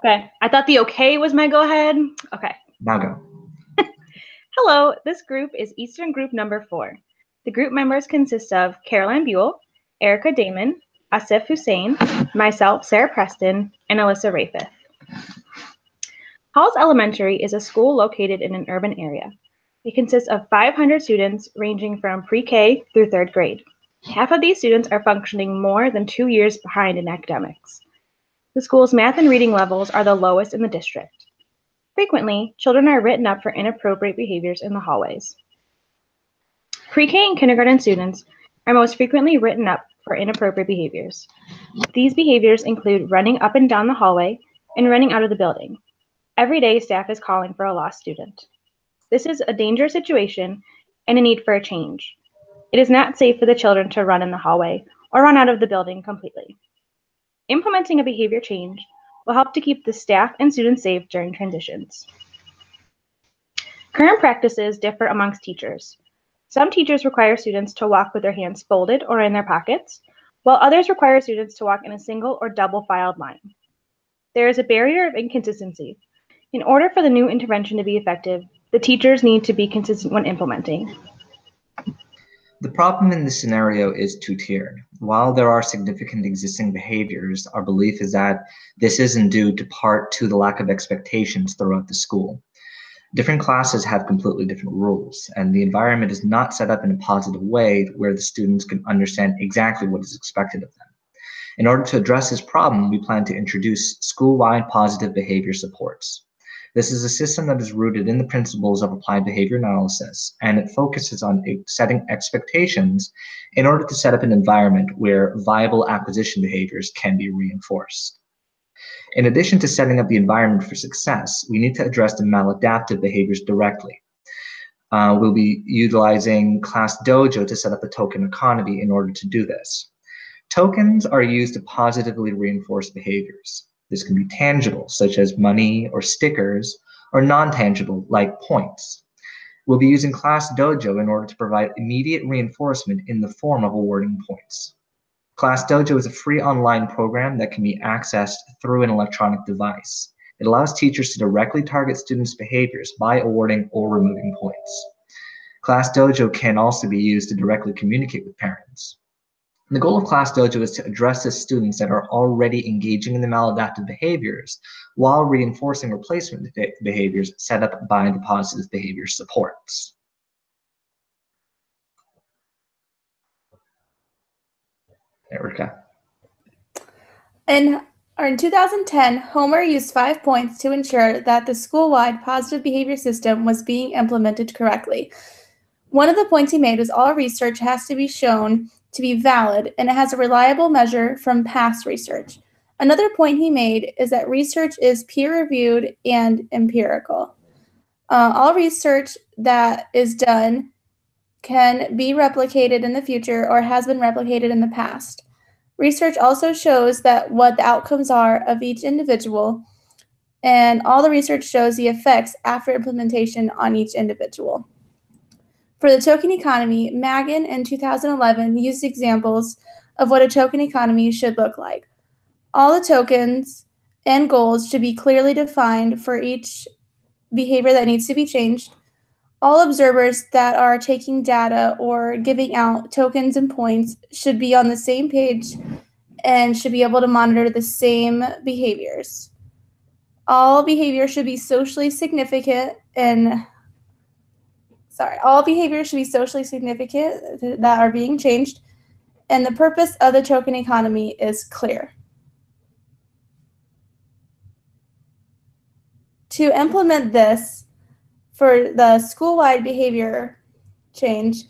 Okay. I thought the okay was my go ahead. Okay. Now go. Hello, this group is Eastern Group number 4. The group members consist of Caroline Buehl, Erica Dammann, Asif Hussain, myself, Sarah Preston, and Alyssa Rafoth. Halls Elementary is a school located in an urban area. It consists of 500 students ranging from pre-K through 3rd grade. Half of these students are functioning more than 2 years behind in academics. The school's math and reading levels are the lowest in the district. Frequently, children are written up for inappropriate behaviors in the hallways. Pre-K and kindergarten students are most frequently written up for inappropriate behaviors. These behaviors include running up and down the hallway and running out of the building. Every day, staff is calling for a lost student. This is a dangerous situation and a need for a change. It is not safe for the children to run in the hallway or run out of the building completely. Implementing a behavior change will help to keep the staff and students safe during transitions. Current practices differ amongst teachers. Some teachers require students to walk with their hands folded or in their pockets, while others require students to walk in a single or double filed line. There is a barrier of inconsistency. In order for the new intervention to be effective, the teachers need to be consistent when implementing. The problem in this scenario is two-tiered. While there are significant existing behaviors, our belief is that this isn't due to part to the lack of expectations throughout the school. Different classes have completely different rules, and the environment is not set up in a positive way where the students can understand exactly what is expected of them. In order to address this problem, we plan to introduce school-wide positive behavior supports. This is a system that is rooted in the principles of applied behavior analysis, and it focuses on setting expectations in order to set up an environment where viable acquisition behaviors can be reinforced. In addition to setting up the environment for success, we need to address the maladaptive behaviors directly. We'll be utilizing Class Dojo to set up a token economy in order to do this. Tokens are used to positively reinforce behaviors. This can be tangible, such as money or stickers, or non-tangible, like points. We'll be using Class Dojo in order to provide immediate reinforcement in the form of awarding points. Class Dojo is a free online program that can be accessed through an electronic device. It allows teachers to directly target students' behaviors by awarding or removing points. Class Dojo can also be used to directly communicate with parents. The goal of Class Dojo is to address the students that are already engaging in the maladaptive behaviors while reinforcing replacement behaviors set up by the positive behavior supports. Erica. In 2010, Homer used 5 points to ensure that the school-wide positive behavior system was being implemented correctly. One of the points he made was all research has to be shown to be valid, and it has a reliable measure from past research. Another point he made is that research is peer-reviewed and empirical. All research that is done can be replicated in the future or has been replicated in the past. Research also shows that what the outcomes are of each individual, and all the research shows the effects after implementation on each individual. For the token economy, Magan in 2011 used examples of what a token economy should look like. All the tokens and goals should be clearly defined for each behavior that needs to be changed. All observers that are taking data or giving out tokens and points should be on the same page and should be able to monitor the same behaviors. All behaviors should be socially significant all behaviors should be socially significant that are being changed, and the purpose of the token economy is clear. To implement this for the school-wide behavior change,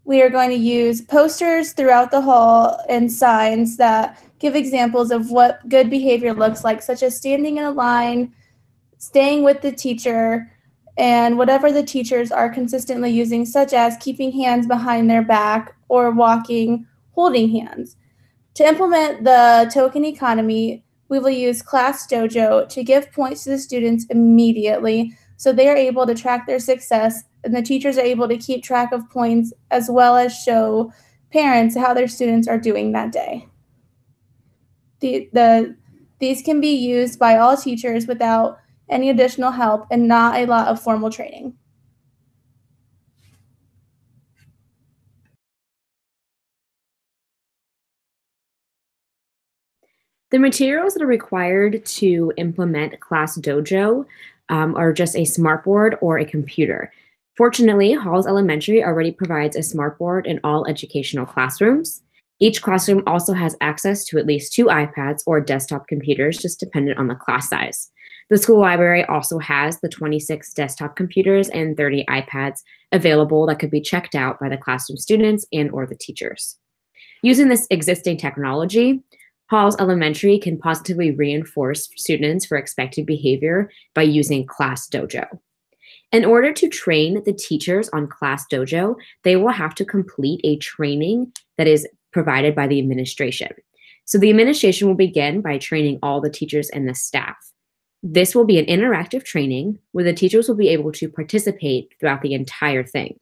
we are going to use posters throughout the hall and signs that give examples of what good behavior looks like, such as standing in a line, staying with the teacher, and whatever the teachers are consistently using, such as keeping hands behind their back or walking, holding hands. To implement the token economy, we will use Class Dojo to give points to the students immediately so they are able to track their success, and the teachers are able to keep track of points as well as show parents how their students are doing that day. The These can be used by all teachers without any additional help and not a lot of formal training. The materials that are required to implement Class Dojo are just a smartboard or a computer. Fortunately, Halls Elementary already provides a smartboard in all educational classrooms. Each classroom also has access to at least 2 iPads or desktop computers, just dependent on the class size. The school library also has the 26 desktop computers and 30 iPads available that could be checked out by the classroom students and or the teachers. Using this existing technology, Halls Elementary can positively reinforce students for expected behavior by using Class Dojo. In order to train the teachers on Class Dojo, they will have to complete a training that is provided by the administration. So the administration will begin by training all the teachers and the staff. This will be an interactive training where the teachers will be able to participate throughout the entire thing.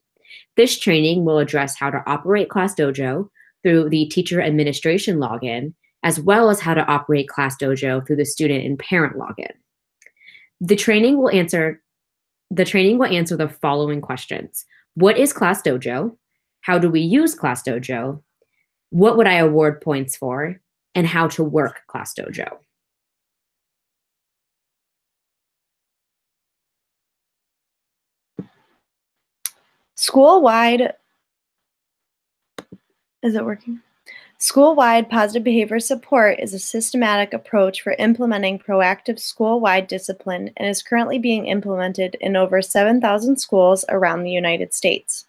This training will address how to operate Class Dojo through the teacher administration login, as well as how to operate Class Dojo through the student and parent login. The training will answer the following questions. What is Class Dojo? How do we use Class Dojo? What would I award points for? And how to work Class Dojo. School-wide, is it working? School-wide positive behavior support is a systematic approach for implementing proactive school-wide discipline and is currently being implemented in over 7,000 schools around the United States.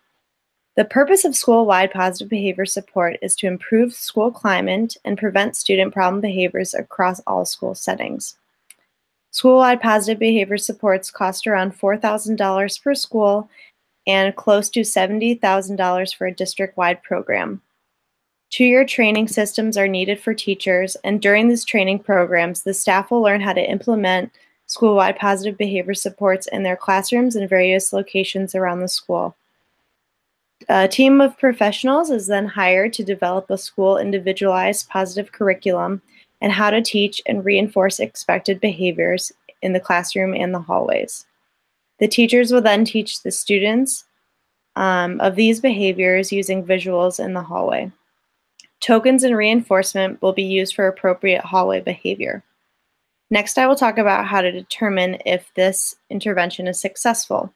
The purpose of school-wide positive behavior support is to improve school climate and prevent student problem behaviors across all school settings. School-wide positive behavior supports cost around $4,000 per school and close to $70,000 for a district-wide program. 2-year training systems are needed for teachers, and during these training programs, the staff will learn how to implement school-wide positive behavior supports in their classrooms and various locations around the school. A team of professionals is then hired to develop a school individualized positive curriculum and how to teach and reinforce expected behaviors in the classroom and the hallways. The teachers will then teach the students of these behaviors using visuals in the hallway. Tokens and reinforcement will be used for appropriate hallway behavior. Next, I will talk about how to determine if this intervention is successful.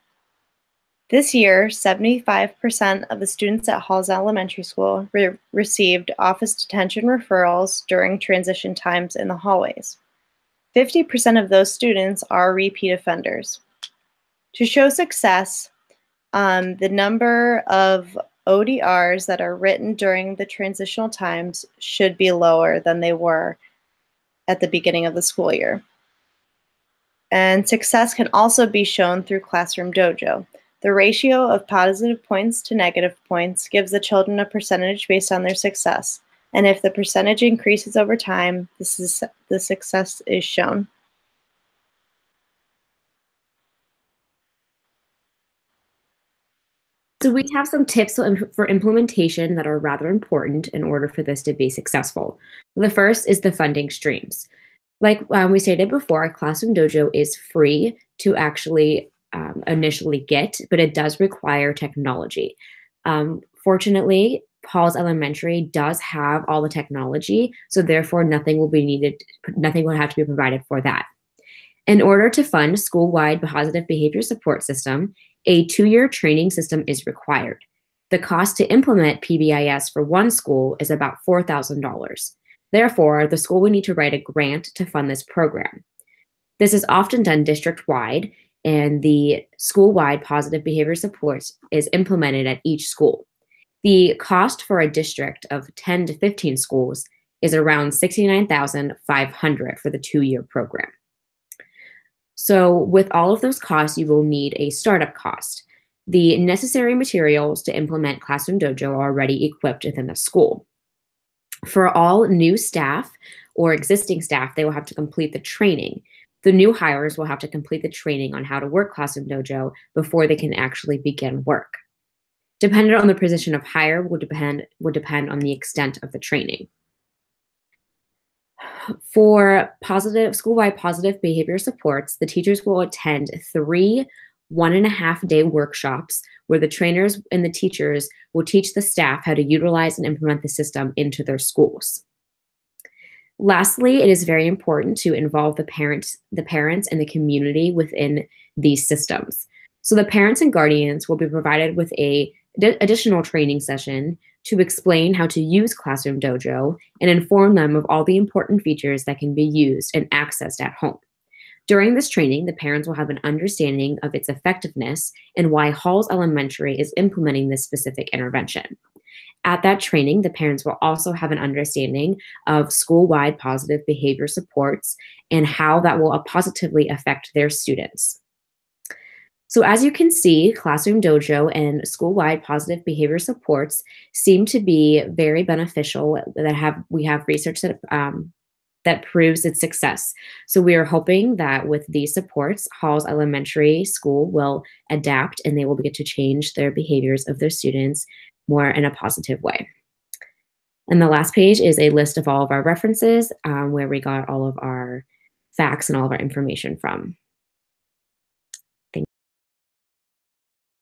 This year, 75% of the students at Halls Elementary School received office detention referrals during transition times in the hallways. 50% of those students are repeat offenders. To show success, the number of ODRs that are written during the transitional times should be lower than they were at the beginning of the school year. And success can also be shown through Classroom Dojo. The ratio of positive points to negative points gives the children a percentage based on their success. And if the percentage increases over time, the success is shown. So we have some tips for implementation that are rather important in order for this to be successful. The first is the funding streams. Like we stated before, Classroom Dojo is free to actually initially get, but it does require technology. Fortunately, Halls Elementary does have all the technology, so therefore nothing will have to be provided for that. In order to fund school-wide positive behavior support system, a 2-year training system is required. The cost to implement PBIS for one school is about $4,000. Therefore, the school will need to write a grant to fund this program. This is often done district-wide, and the school-wide positive behavior support is implemented at each school. The cost for a district of 10 to 15 schools is around $69,500 for the 2-year program. So with all of those costs, you will need a startup cost. The necessary materials to implement Classroom Dojo are already equipped within the school. For all new staff or existing staff, they will have to complete the training. The new hires will have to complete the training on how to work Classroom Dojo before they can actually begin work. Dependent on the position of hire would depend on the extent of the training. For school-wide positive behavior supports, the teachers will attend 3 1.5-day workshops where the trainers and the teachers will teach the staff how to utilize and implement the system into their schools. Lastly, it is very important to involve the parents and the community within these systems. So the parents and guardians will be provided with a additional training session to explain how to use Classroom Dojo and inform them of all the important features that can be used and accessed at home. During this training, the parents will have an understanding of its effectiveness and why Halls Elementary is implementing this specific intervention. At that training, the parents will also have an understanding of school-wide positive behavior supports and how that will positively affect their students. So as you can see, Classroom Dojo and school-wide positive behavior supports seem to be very beneficial. We have research that proves its success. So we are hoping that with these supports, Halls Elementary School will adapt and they will begin to change their behaviors of their students more in a positive way. And the last page is a list of all of our references where we got all of our facts and all of our information from.